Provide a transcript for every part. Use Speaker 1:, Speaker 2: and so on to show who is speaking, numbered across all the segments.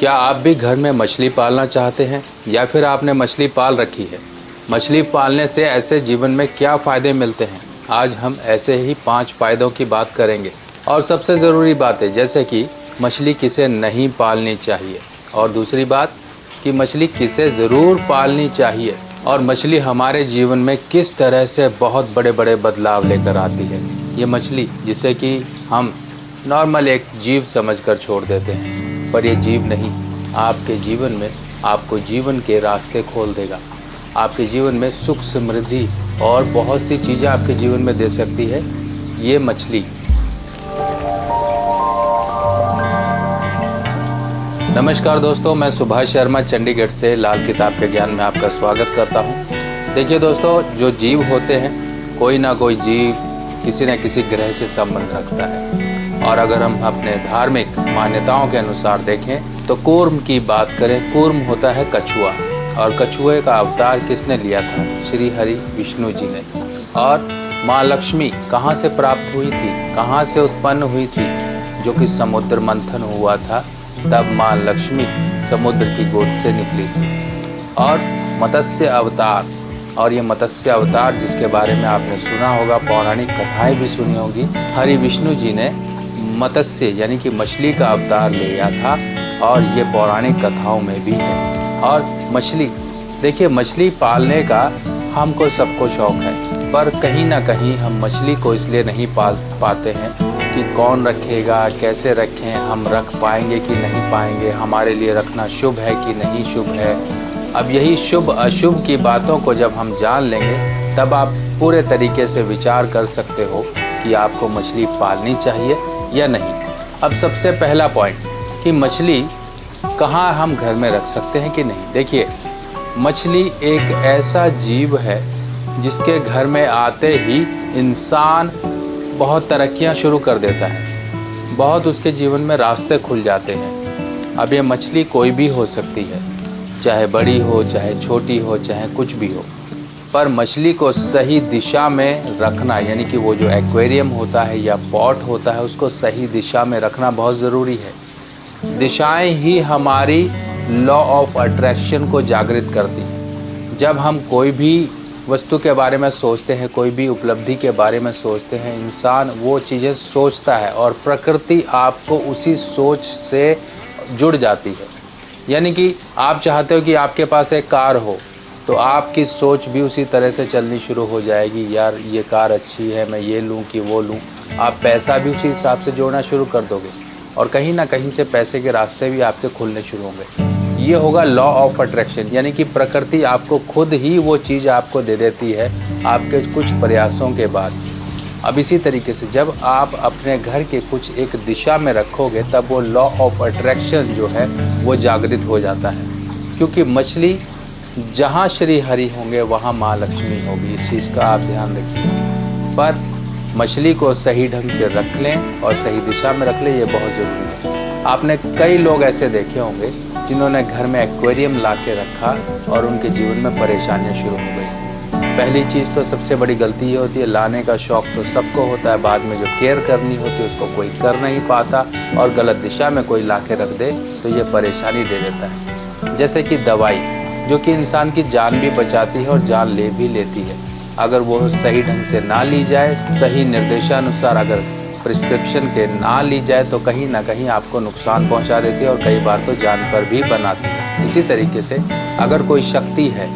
Speaker 1: क्या आप भी घर में मछली पालना चाहते हैं या फिर आपने मछली पाल रखी है? मछली पालने से ऐसे जीवन में क्या फ़ायदे मिलते हैं? आज हम ऐसे ही 5 फ़ायदों की बात करेंगे। और सबसे ज़रूरी बात है, जैसे कि मछली किसे नहीं पालनी चाहिए, और दूसरी बात कि मछली किसे ज़रूर पालनी चाहिए, और मछली हमारे जीवन में किस तरह से बहुत बड़े बड़े बदलाव लेकर आती है। ये मछली जिसे कि हम नॉर्मल एक जीव समझकर छोड़ देते हैं, पर ये जीव नहीं, आपके जीवन में आपको जीवन के रास्ते खोल देगा। आपके जीवन में सुख समृद्धि और बहुत सी चीज़ें आपके जीवन में दे सकती है ये मछली। नमस्कार दोस्तों, मैं सुभाष शर्मा चंडीगढ़ से लाल किताब के ज्ञान में आपका स्वागत करता हूं। देखिए दोस्तों, जो जीव होते हैं, कोई ना कोई जीव किसी न किसी ग्रह से संबंध रखता है। और अगर हम अपने धार्मिक मान्यताओं के अनुसार देखें तो कूर्म की बात करें, कूर्म होता है कछुआ, और कछुए का अवतार किसने लिया था? श्री हरि विष्णु जी ने। और माँ लक्ष्मी कहाँ से प्राप्त हुई थी, कहाँ से उत्पन्न हुई थी? जो कि समुद्र मंथन हुआ था, तब माँ लक्ष्मी समुद्र की गोद से निकली थी। और मत्स्य अवतार, और ये मत्स्य अवतार जिसके बारे में आपने सुना होगा, पौराणिक कथाएं भी सुनी होगी, हरि विष्णु जी ने मत्स्य यानी कि मछली का अवतार लिया था, और ये पौराणिक कथाओं में भी है। और मछली, देखिए मछली पालने का हमको सबको शौक है, पर कहीं ना कहीं हम मछली को इसलिए नहीं पाल पाते हैं कि कौन रखेगा, कैसे रखें, हम रख पाएंगे कि नहीं पाएंगे, हमारे लिए रखना शुभ है कि नहीं शुभ है। अब यही शुभ अशुभ की बातों को जब हम जान लेंगे, तब आप पूरे तरीके से विचार कर सकते हो कि आपको मछली पालनी चाहिए या नहीं। अब सबसे पहला पॉइंट कि मछली कहाँ हम घर में रख सकते हैं कि नहीं। देखिए, मछली एक ऐसा जीव है जिसके घर में आते ही इंसान बहुत तरक्कियाँ शुरू कर देता है, बहुत उसके जीवन में रास्ते खुल जाते हैं। अब ये मछली कोई भी हो सकती है, चाहे बड़ी हो, चाहे छोटी हो, चाहे कुछ भी हो, पर मछली को सही दिशा में रखना, यानी कि वो जो एक्वेरियम होता है या पॉट होता है, उसको सही दिशा में रखना बहुत ज़रूरी है। दिशाएं ही हमारी लॉ ऑफ अट्रैक्शन को जागृत करती हैं। जब हम कोई भी वस्तु के बारे में सोचते हैं, कोई भी उपलब्धि के बारे में सोचते हैं, इंसान वो चीज़ें सोचता है और प्रकृति आपको उसी सोच से जुड़ जाती है। यानी कि आप चाहते हो कि आपके पास एक कार हो, तो आपकी सोच भी उसी तरह से चलनी शुरू हो जाएगी, यार ये कार अच्छी है, मैं ये लूँ कि वो लूँ। आप पैसा भी उसी हिसाब से जोड़ना शुरू कर दोगे, और कहीं ना कहीं से पैसे के रास्ते भी आपके खुलने शुरू होंगे। ये होगा लॉ ऑफ अट्रैक्शन, यानी कि प्रकृति आपको खुद ही वो चीज़ आपको दे देती है आपके कुछ प्रयासों के बाद। अब इसी तरीके से जब आप अपने घर के कुछ एक दिशा में रखोगे, तब वो लॉ ऑफ अट्रैक्शन जो है वो जागृत हो जाता है। क्योंकि मछली जहाँ श्री हरि होंगे वहाँ माँ लक्ष्मी होगी, इस चीज़ का आप ध्यान रखिए। पर मछली को सही ढंग से रख लें और सही दिशा में रख लें, ये बहुत ज़रूरी है। आपने कई लोग ऐसे देखे होंगे जिन्होंने घर में एक्वेरियम ला के रखा और उनके जीवन में परेशानियाँ शुरू हो गई। पहली चीज़ तो सबसे बड़ी गलती ये होती है, लाने का शौक़ तो सबको होता है, बाद में जो केयर करनी होती है उसको कोई कर नहीं पाता, और गलत दिशा में कोई ला के रख दे तो ये परेशानी दे देता है। जैसे कि दवाई, जो कि इंसान की जान भी बचाती है और जान ले भी लेती है, अगर वो सही ढंग से ना ली जाए, सही निर्देशानुसार अगर प्रिस्क्रिप्शन के ना ली जाए, तो कहीं ना कहीं आपको नुकसान पहुंचा देती है और कई बार तो जान पर भी बनाती है। इसी तरीके से अगर कोई शक्ति है,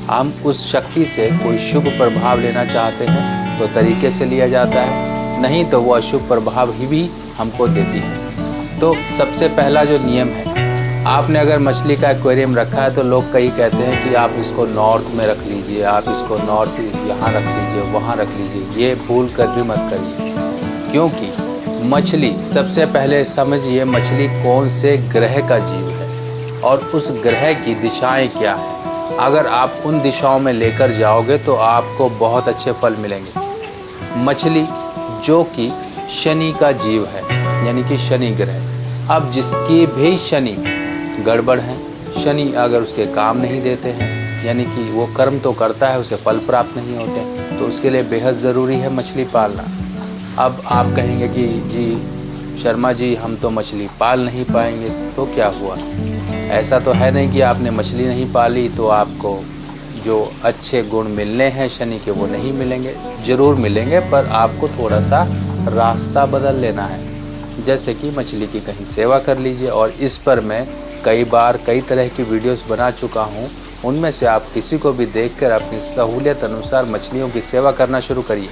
Speaker 1: हम उस शक्ति से कोई शुभ प्रभाव लेना चाहते हैं तो तरीके से लिया जाता है, नहीं तो वो अशुभ प्रभाव ही भी हमको देती है। तो सबसे पहला जो नियम है, आपने अगर मछली का एक्वेरियम रखा है तो लोग कई कहते हैं कि आप इसको नॉर्थ में रख लीजिए, आप इसको नॉर्थ यहाँ रख लीजिए, वहाँ रख लीजिए। ये भूल कर भी मत करिए, क्योंकि मछली, सबसे पहले समझिए मछली कौन से ग्रह का जीव है और उस ग्रह की दिशाएं क्या है। अगर आप उन दिशाओं में लेकर जाओगे तो आपको बहुत अच्छे फल मिलेंगे। मछली जो कि शनि का जीव है, यानी कि शनि ग्रह। अब जिसकी भी शनि गड़बड़ है, शनि अगर उसके काम नहीं देते हैं, यानी कि वो कर्म तो करता है, उसे फल प्राप्त नहीं होते, तो उसके लिए बेहद ज़रूरी है मछली पालना। अब आप कहेंगे कि जी शर्मा जी हम तो मछली पाल नहीं पाएंगे, तो क्या हुआ? ऐसा तो है नहीं कि आपने मछली नहीं पाली तो आपको जो अच्छे गुण मिलने हैं शनि के वो नहीं मिलेंगे। ज़रूर मिलेंगे, पर आपको थोड़ा सा रास्ता बदल लेना है। जैसे कि मछली की कहीं सेवा कर लीजिए, और इस पर मैं कई बार कई तरह की वीडियोस बना चुका हूँ। उनमें से आप किसी को भी देखकर अपनी सहूलियत अनुसार मछलियों की सेवा करना शुरू करिए।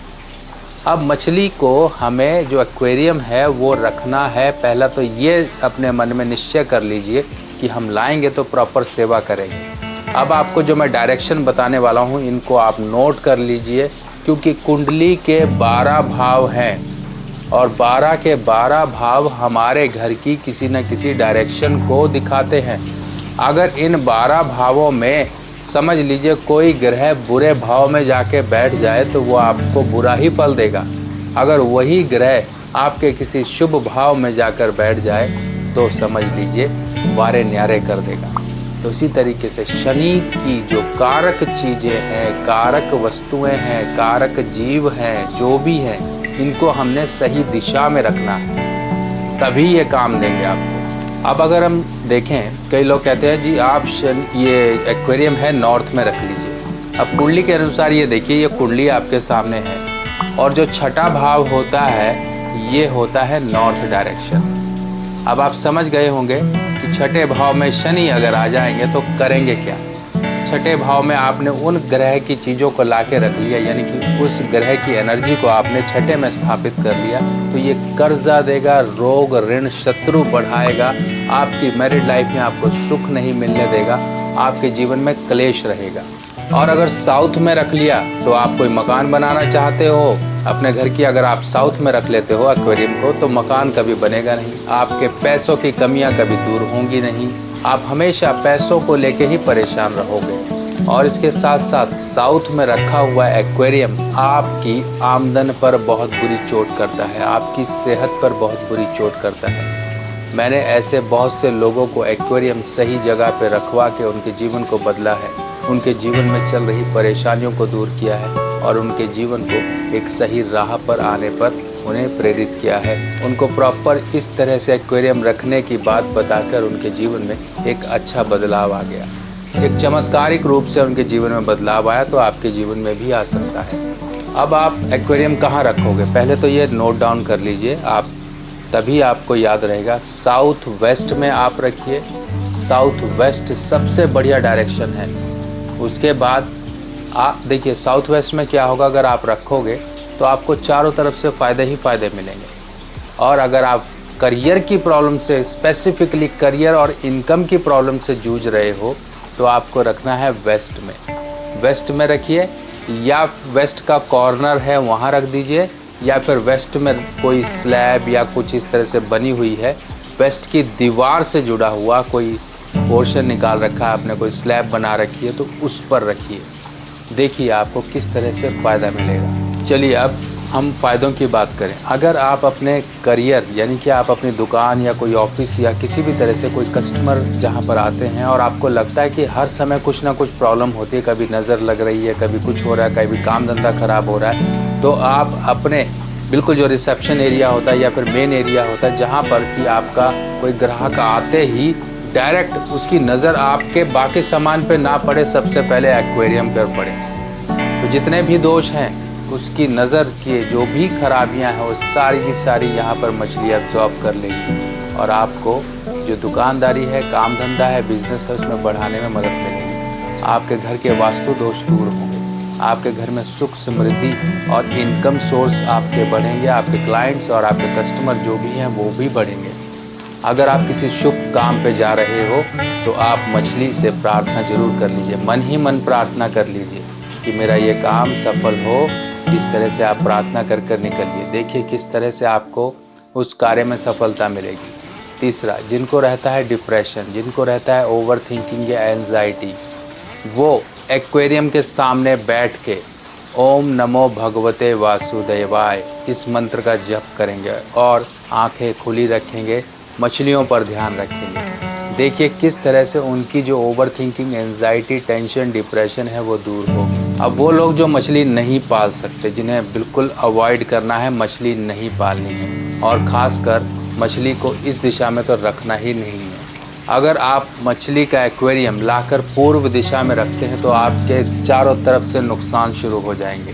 Speaker 1: अब मछली को हमें जो एक्वेरियम है वो रखना है। पहला तो ये अपने मन में निश्चय कर लीजिए कि हम लाएंगे तो प्रॉपर सेवा करेंगे। अब आपको जो मैं डायरेक्शन बताने वाला हूँ इनको आप नोट कर लीजिए, क्योंकि कुंडली के 12 भाव हैं और 12 के 12 भाव हमारे घर की किसी न किसी डायरेक्शन को दिखाते हैं। अगर इन 12 भावों में समझ लीजिए कोई ग्रह बुरे भाव में जाके बैठ जाए तो वो आपको बुरा ही फल देगा। अगर वही ग्रह आपके किसी शुभ भाव में जाकर बैठ जाए तो समझ लीजिए वारे न्यारे कर देगा। तो इसी तरीके से शनि की जो कारक चीज़ें हैं, कारक वस्तुएं हैं, कारक जीव हैं, जो भी हैं, इनको हमने सही दिशा में रखना है, तभी ये काम देंगे आपको। अब अगर हम देखें, कई लोग कहते हैं जी आप ये एक्वेरियम है नॉर्थ में रख लीजिए। अब कुंडली के अनुसार ये देखिए, ये कुंडली आपके सामने है और जो छठा भाव होता है ये होता है नॉर्थ डायरेक्शन। अब आप समझ गए होंगे कि छठे भाव में शनि अगर आ जाएंगे तो करेंगे क्या। छठे भाव में आपने उन ग्रह की चीज़ों को ला के रख लिया, यानी कि उस ग्रह की एनर्जी को आपने छठे में स्थापित कर लिया, तो ये कर्जा देगा, रोग ऋण शत्रु बढ़ाएगा, आपकी मैरिड लाइफ में आपको सुख नहीं मिलने देगा, आपके जीवन में क्लेश रहेगा। और अगर साउथ में रख लिया तो आप कोई मकान बनाना चाहते हो अपने घर की, अगर आप साउथ में रख लेते हो एक्वेरियम को तो मकान कभी बनेगा नहीं, आपके पैसों की कमियां कभी दूर होंगी नहीं, आप हमेशा पैसों को लेके ही परेशान रहोगे। और इसके साथ साथ साउथ में रखा हुआ एक्वेरियम आपकी आमदन पर बहुत बुरी चोट करता है, आपकी सेहत पर बहुत बुरी चोट करता है। मैंने ऐसे बहुत से लोगों को एक्वेरियम सही जगह पे रखवा के उनके जीवन को बदला है, उनके जीवन में चल रही परेशानियों को दूर किया है और उनके जीवन को एक सही राह पर आने पर उन्हें प्रेरित किया है। उनको प्रॉपर इस तरह से एक्वेरियम रखने की बात बताकर उनके जीवन में एक अच्छा बदलाव आ गया, एक चमत्कारिक रूप से उनके जीवन में बदलाव आया, तो आपके जीवन में भी आ सकता है। अब आप एक्वेरियम कहाँ रखोगे, पहले तो ये नोट डाउन कर लीजिए आप, तभी आपको याद रहेगा। साउथ वेस्ट में आप रखिए, साउथ वेस्ट सबसे बढ़िया डायरेक्शन है। उसके बाद आप देखिए साउथ वेस्ट में क्या होगा, अगर आप रखोगे तो आपको चारों तरफ से फ़ायदे ही फ़ायदे मिलेंगे। और अगर आप करियर की प्रॉब्लम से, स्पेसिफिकली करियर और इनकम की प्रॉब्लम से जूझ रहे हो तो आपको रखना है वेस्ट में। वेस्ट में रखिए, या वेस्ट का कॉर्नर है वहाँ रख दीजिए, या फिर वेस्ट में कोई स्लैब या कुछ इस तरह से बनी हुई है, वेस्ट की दीवार से जुड़ा हुआ कोई पोर्शन निकाल रखा है आपने, कोई स्लैब बना रखी है तो उस पर रखिए। देखिए आपको किस तरह से फ़ायदा मिलेगा। चलिए अब हम फ़ायदों की बात करें। अगर आप अपने करियर, यानी कि आप अपनी दुकान या कोई ऑफिस या किसी भी तरह से कोई कस्टमर जहां पर आते हैं और आपको लगता है कि हर समय कुछ ना कुछ प्रॉब्लम होती है, कभी नज़र लग रही है, कभी कुछ हो रहा है, कभी काम धंधा ख़राब हो रहा है, तो आप अपने बिल्कुल जो रिसेप्शन एरिया होता है या फिर मेन एरिया होता है जहाँ पर कि आपका कोई ग्राहक आते ही डायरेक्ट उसकी नज़र आपके बाकी सामान पे ना पड़े, सबसे पहले एक्वेरियम पर पड़े, तो जितने भी दोष हैं उसकी नज़र की जो भी खराबियां हैं वो सारी की सारी यहाँ पर मछली एब्जॉर्ब कर लेगी और आपको जो दुकानदारी है, काम धंधा है, बिजनेस है, उसमें बढ़ाने में मदद मिलेगी। आपके घर के वास्तु दोष दूर होंगे, आपके घर में सुख समृद्धि और इनकम सोर्स आपके बढ़ेंगे, आपके क्लाइंट्स और आपके कस्टमर जो भी हैं वो भी बढ़ेंगे। अगर आप किसी शुभ काम पे जा रहे हो तो आप मछली से प्रार्थना जरूर कर लीजिए, मन ही मन प्रार्थना कर लीजिए कि मेरा ये काम सफल हो। इस तरह से आप प्रार्थना कर कर निकलिए, देखिए किस तरह से आपको उस कार्य में सफलता मिलेगी। तीसरा, जिनको रहता है डिप्रेशन, जिनको रहता है ओवर थिंकिंग या एंजाइटी, वो एक्वेरियम के सामने बैठ के ओम नमो भगवते वासुदेवाय इस मंत्र का जप करेंगे और आंखें खुली रखेंगे, मछलियों पर ध्यान रखेंगे। देखिए किस तरह से उनकी जो over thinking, anxiety, tension, depression है वो दूर होगी। अब वो लोग जो मछली नहीं पाल सकते, जिन्हें बिल्कुल अवॉइड करना है, मछली नहीं पालनी है, और ख़ासकर मछली को इस दिशा में तो रखना ही नहीं है। अगर आप मछली का एक्वेरियम लाकर पूर्व दिशा में रखते हैं तो आपके चारों तरफ से नुकसान शुरू हो जाएंगे।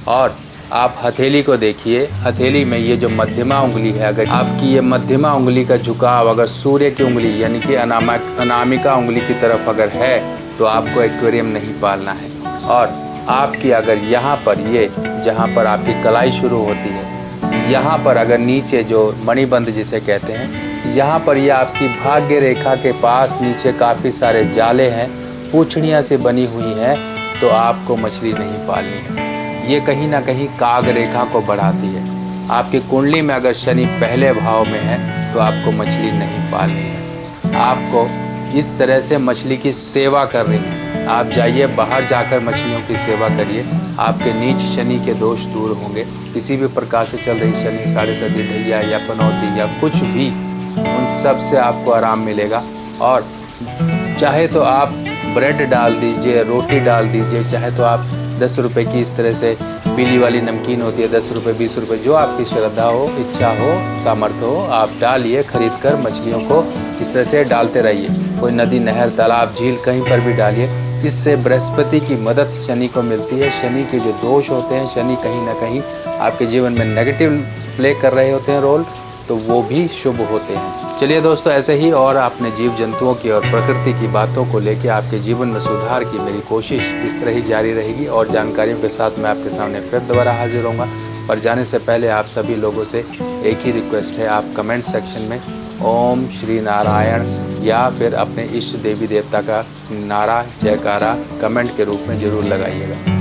Speaker 1: और आप हथेली को देखिए, हथेली में ये जो मध्यमा उंगली है, अगर आपकी ये मध्यमा उंगली का झुकाव अगर सूर्य की उंगली यानी कि अनामिका उंगली की तरफ अगर है तो आपको एक्वेरियम नहीं पालना है। और आपकी अगर यहाँ पर ये जहाँ पर आपकी कलाई शुरू होती है, यहाँ पर अगर नीचे जो मणिबंध जिसे कहते हैं, यहाँ पर ये आपकी भाग्य रेखा के पास नीचे काफ़ी सारे जाले हैं, पूंछड़ियाँ से बनी हुई हैं, तो आपको मछली नहीं पालनी है। ये कहीं ना कहीं काग रेखा को बढ़ाती है। आपकी कुंडली में अगर शनि पहले भाव में है तो आपको मछली नहीं पालनी है। आपको इस तरह से मछली की सेवा करनी है। आप जाइए बाहर जाकर मछलियों की सेवा करिए, आपके नीच शनि के दोष दूर होंगे। किसी भी प्रकार से चल रही शनि, साढ़े सती, ढैया या पनौती या कुछ भी, उन सब से आपको आराम मिलेगा। और चाहे तो आप ब्रेड डाल दीजिए, रोटी डाल दीजिए, चाहे तो आप 10 रुपये की इस तरह से पीली वाली नमकीन होती है, 10 रुपये 20 रुपये, जो आपकी श्रद्धा हो, इच्छा हो, सामर्थ्य हो, आप डालिए। खरीद कर मछलियों को इस तरह से डालते रहिए। कोई नदी, नहर, तालाब, झील कहीं पर भी डालिए। इससे बृहस्पति की मदद शनि को मिलती है। शनि के जो दोष होते हैं, शनि कहीं ना कहीं आपके जीवन में नेगेटिव प्ले कर रहे होते हैं रोल, तो वो भी शुभ होते हैं। चलिए दोस्तों, ऐसे ही और अपने जीव जंतुओं की और प्रकृति की बातों को लेकर आपके जीवन में सुधार की मेरी कोशिश इस तरह ही जारी रहेगी। और जानकारियों के साथ मैं आपके सामने फिर दोबारा हाजिर होऊंगा। पर जाने से पहले आप सभी लोगों से एक ही रिक्वेस्ट है, आप कमेंट सेक्शन में ओम श्री नारायण या फिर अपने इष्ट देवी देवता का नारा, जयकारा कमेंट के रूप में ज़रूर लगाइएगा।